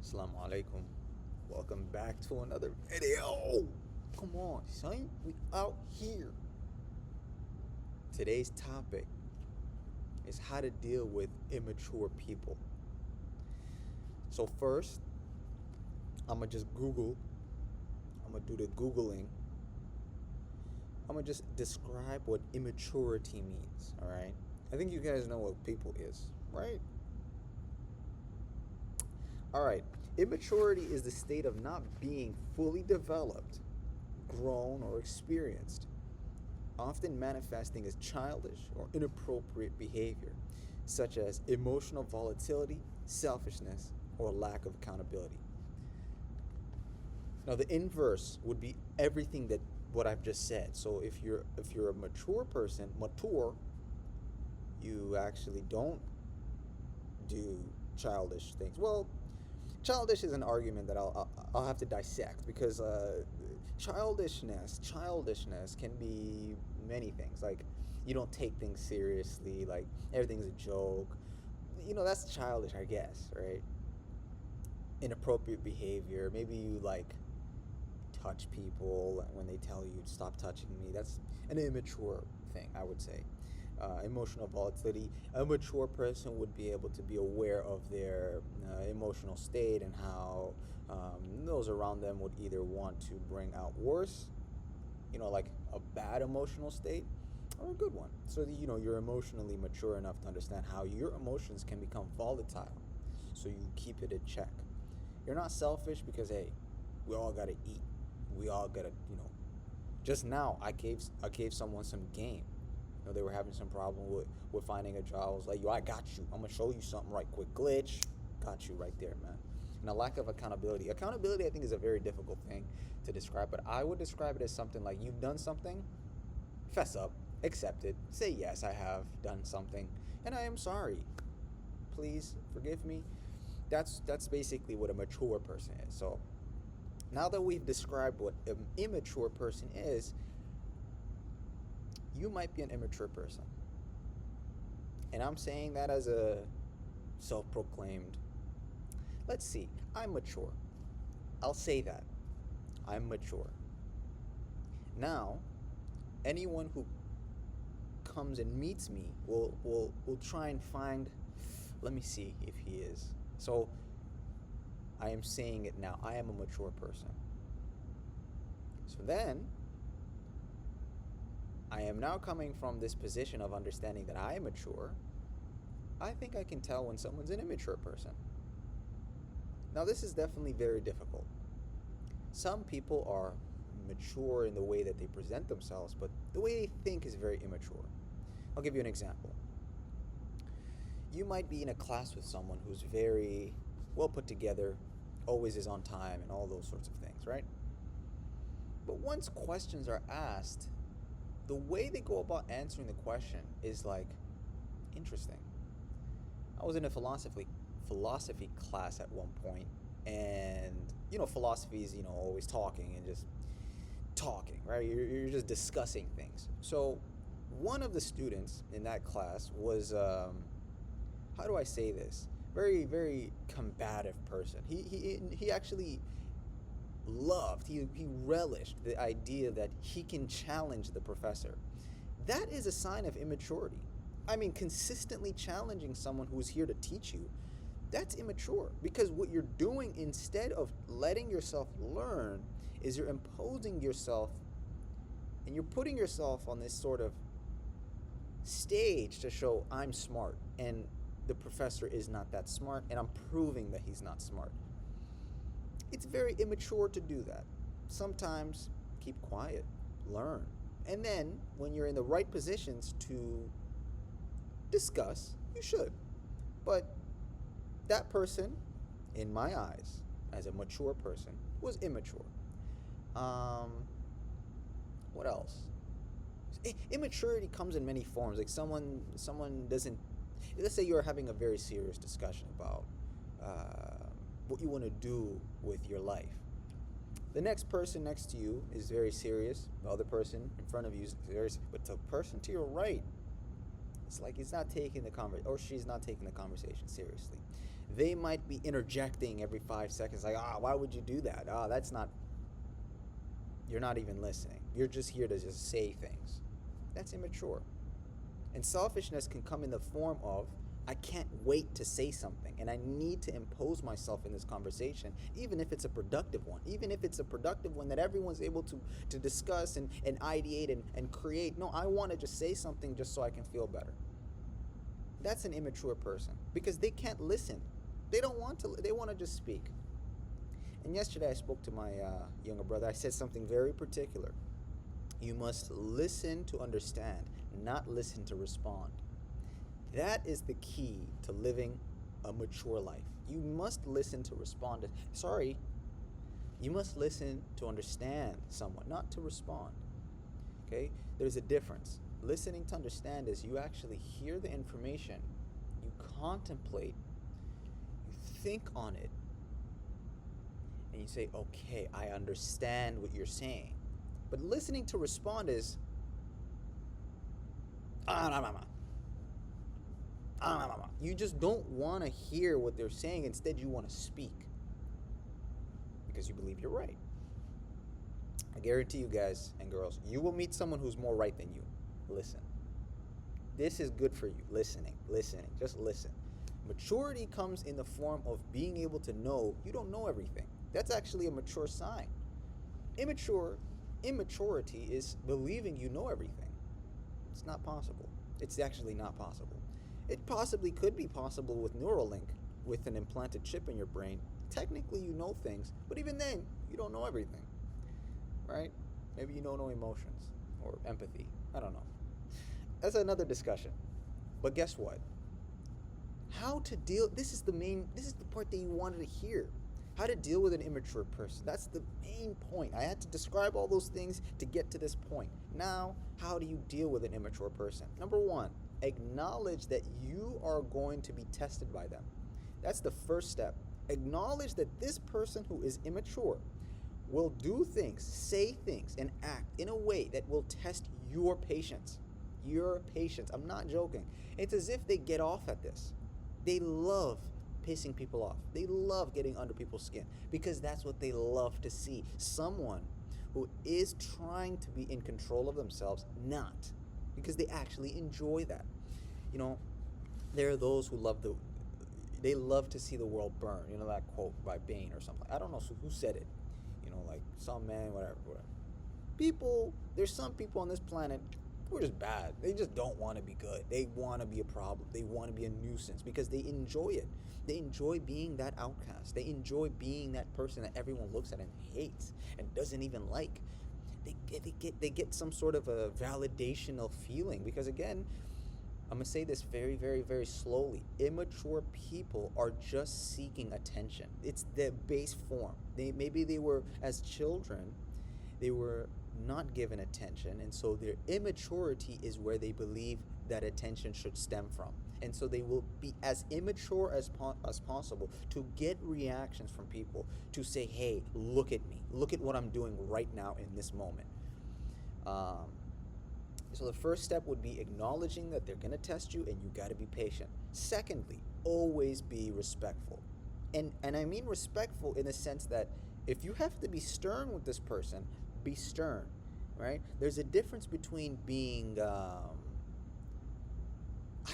Salam aleikum. Welcome back to another video. Come on, son. We out here. Today's topic is how to deal with immature people. So first, I'm going to just Google. I'm going to do the Googling. I'm going to just describe what immaturity means, all right? I think you guys know what people is, right? All right. Immaturity is the state of not being fully developed, grown, or experienced, often manifesting as childish or inappropriate behavior, such as emotional volatility, selfishness, or lack of accountability. Now, the inverse would be everything that what I've just said. So if you're a mature person, you actually don't do childish things. Well, childish is an argument that I'll have to dissect because childishness can be many things. Like, you don't take things seriously, like everything's a joke. That's childish, I guess, right? Inappropriate behavior. Maybe you like touch people when they tell you to stop touching me. That's an immature thing, I would say. Emotional volatility. A mature person would be able to be aware of their emotional state and how those around them would either want to bring out worse, like a bad emotional state, or a good one. So that, you're emotionally mature enough to understand how your emotions can become volatile, so you keep it in check. You're not selfish because, hey, we all gotta eat. We all gotta, Just now, I gave someone some game. They were having some problem with finding a job. I was like, yo, I got you. I'm going to show you something right quick. Glitch. Got you right there, man. And a lack of accountability. Accountability, I think, is a very difficult thing to describe, but I would describe it as something like you've done something, fess up, accept it, say, yes, I have done something, and I am sorry. Please forgive me. That's basically what a mature person is. So now that we've described what an immature person is, you might be an immature person. And I'm saying that as a self-proclaimed, let's see, I'm mature. I'll say that. I'm mature. Now, anyone who comes and meets me will try and find, let me see if he is. So, I am saying it now. I am a mature person. So then, I am now coming from this position of understanding that I am mature. I think I can tell when someone's an immature person. Now, this is definitely very difficult. Some people are mature in the way that they present themselves, but the way they think is very immature. I'll give you an example. You might be in a class with someone who's very well put together, always is on time, and all those sorts of things, right? But once questions are asked, the way they go about answering the question is like interesting. I was in a philosophy class at one point, and philosophy is always talking and just talking, right? You're just discussing things. So one of the students in that class was how do I say this? Very, very combative person. He actually he relished the idea that he can challenge the professor. That is a sign of immaturity. I mean, consistently challenging someone who's here to teach you, that's immature, because what you're doing instead of letting yourself learn is you're imposing yourself and you're putting yourself on this sort of stage to show I'm smart and the professor is not that smart, and I'm proving that he's not smart. It's very immature to do that. Sometimes keep quiet, learn. And then when you're in the right positions to discuss, you should. But that person, in my eyes, as a mature person, was immature. What else? Immaturity comes in many forms. Like someone doesn't, let's say you're having a very serious discussion about what you want to do with your life. The next person next to you is very serious. The other person in front of you is very serious. But the person to your right, it's like he's not taking the or she's not taking the conversation seriously. They might be interjecting every 5 seconds, like, why would you do that? That's not, you're not even listening. You're just here to just say things. That's immature. And selfishness can come in the form of, I can't wait to say something, and I need to impose myself in this conversation, even if it's a productive one, even if it's a productive one that everyone's able to discuss and ideate and create. No, I want to just say something just so I can feel better. That's an immature person because they can't listen. They don't want to, they want to just speak. And yesterday I spoke to my younger brother. I said something very particular. You must listen to understand, not listen to respond. That is the key to living a mature life. You must listen to respond. You must listen to understand someone, not to respond. Okay? There's a difference. Listening to understand is you actually hear the information, you contemplate, you think on it, and you say, okay, I understand what you're saying. But listening to respond is, you just don't want to hear what they're saying. Instead, you want to speak because you believe you're right. I guarantee you guys and girls, you will meet someone who's more right than you. Listen. This is good for you. Listening. Just listen. Maturity comes in the form of being able to know you don't know everything. That's actually a mature sign. Immaturity is believing you know everything. It's not possible. It's actually not possible. It possibly could be possible with Neuralink, with an implanted chip in your brain. Technically, you know things, but even then, you don't know everything, right? Maybe you don't know emotions or empathy. I don't know. That's another discussion. But guess what? How to deal, this is the part that you wanted to hear. How to deal with an immature person. That's the main point. I had to describe all those things to get to this point. Now, how do you deal with an immature person? Number one, acknowledge that you are going to be tested by them. That's the first step. Acknowledge that this person who is immature will do things, say things, and act in a way that will test your patience. Your patience. I'm not joking. It's as if they get off at this. They love pissing people off. They love getting under people's skin because that's what they love to see. Someone who is trying to be in control of themselves, not because they actually enjoy that. You know, there are those who love to see the world burn. You know that quote by Bain or something. I don't know who said it. You know, like some man, whatever. There's some people on this planet who are just bad. They just don't want to be good. They want to be a problem. They want to be a nuisance because they enjoy it. They enjoy being that outcast. They enjoy being that person that everyone looks at and hates and doesn't even like. They get some sort of a validational feeling because, again, I'm going to say this very, very, very slowly. Immature people are just seeking attention. It's the base form. Maybe they were, as children, they were not given attention, and so their immaturity is where they believe that attention should stem from. And so they will be as immature as possible to get reactions from people, to say, hey, look at me. Look at what I'm doing right now in this moment. So the first step would be acknowledging that they're going to test you and you got to be patient. Secondly, always be respectful. And I mean respectful in the sense that if you have to be stern with this person, be stern, right? There's a difference between being, I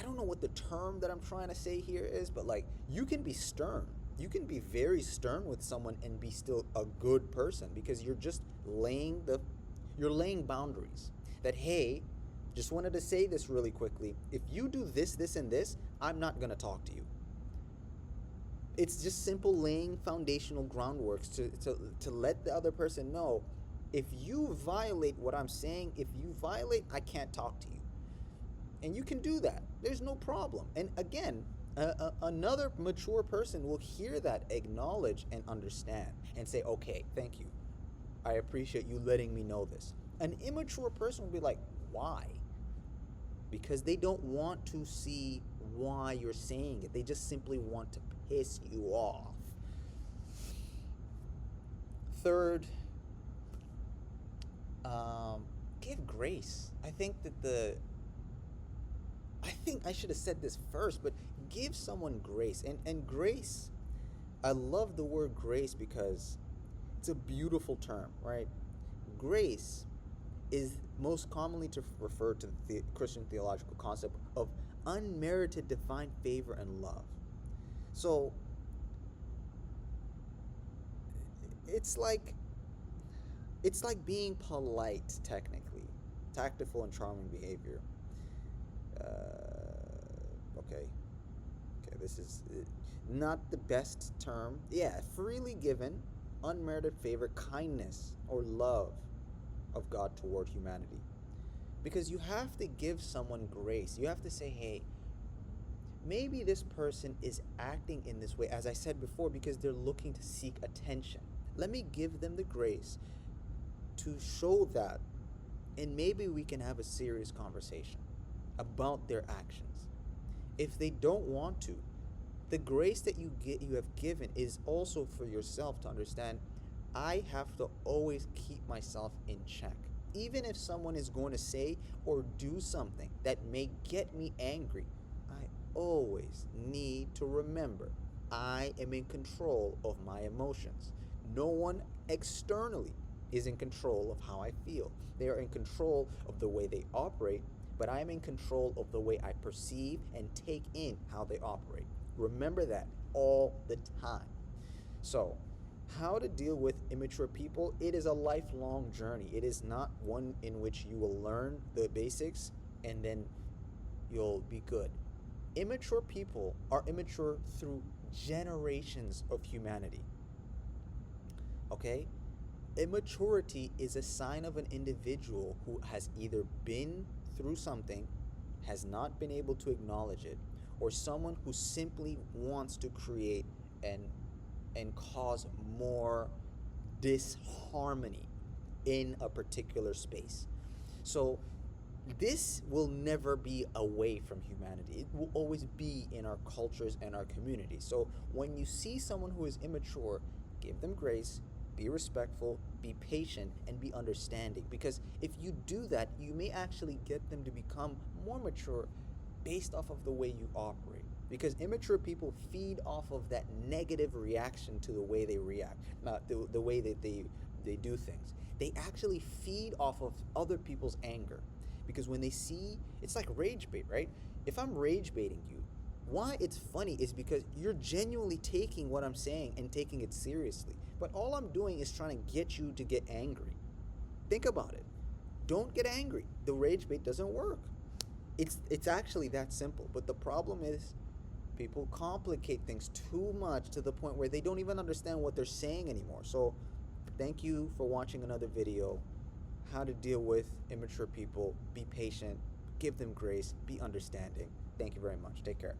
don't know what the term that I'm trying to say here is, but like you can be stern. You can be very stern with someone and be still a good person because you're just laying boundaries. That, hey, just wanted to say this really quickly. If you do this, this, and this, I'm not going to talk to you. It's just simple laying foundational groundworks to let the other person know, if you violate what I'm saying, I can't talk to you. And you can do that. There's no problem. And again, another mature person will hear that, acknowledge, and understand, and say, okay, thank you. I appreciate you letting me know this. An immature person will be like, why? Because they don't want to see why you're saying it. They just simply want to piss you off. Third, give grace. I think I think I should have said this first, but give someone grace. And grace, I love the word grace because it's a beautiful term, right? Grace is most commonly to refer to the Christian theological concept of unmerited divine favor and love. So it's like it's like being polite, technically, tactful and charming behavior. Okay, okay, this is not the best term. Yeah, freely given, unmerited favor, kindness, or love of God toward humanity. Because you have to give someone grace. You have to say, hey, maybe this person is acting in this way, as I said before, because they're looking to seek attention. Let me give them the grace to show that, and maybe we can have a serious conversation about their actions. If they don't want to, the grace that you have given is also for yourself to understand I have to always keep myself in check. Even if someone is going to say or do something that may get me angry, I always need to remember I am in control of my emotions. No one externally is in control of how I feel. They are in control of the way they operate, but I am in control of the way I perceive and take in how they operate. Remember that all the time. So, how to deal with immature people? It is a lifelong journey. It is not one in which you will learn the basics and then you'll be good. Immature people are immature through generations of humanity. Okay? Immaturity is a sign of an individual who has either been through something, has not been able to acknowledge it, or someone who simply wants to create and cause more disharmony in a particular space. So this will never be away from humanity. It will always be in our cultures and our communities. So when you see someone who is immature, give them grace, be respectful, be patient, and be understanding. Because if you do that, you may actually get them to become more mature based off of the way you operate. Because immature people feed off of that negative reaction to the way they react, not the way that they do things. They actually feed off of other people's anger. Because when they see, it's like rage bait, right? If I'm rage baiting you, why it's funny is because you're genuinely taking what I'm saying and taking it seriously. But all I'm doing is trying to get you to get angry. Think about it. Don't get angry. The rage bait doesn't work. It's actually that simple. But the problem is people complicate things too much to the point where they don't even understand what they're saying anymore. So thank you for watching another video. How to deal with immature people. Be patient. Give them grace. Be understanding. Thank you very much. Take care.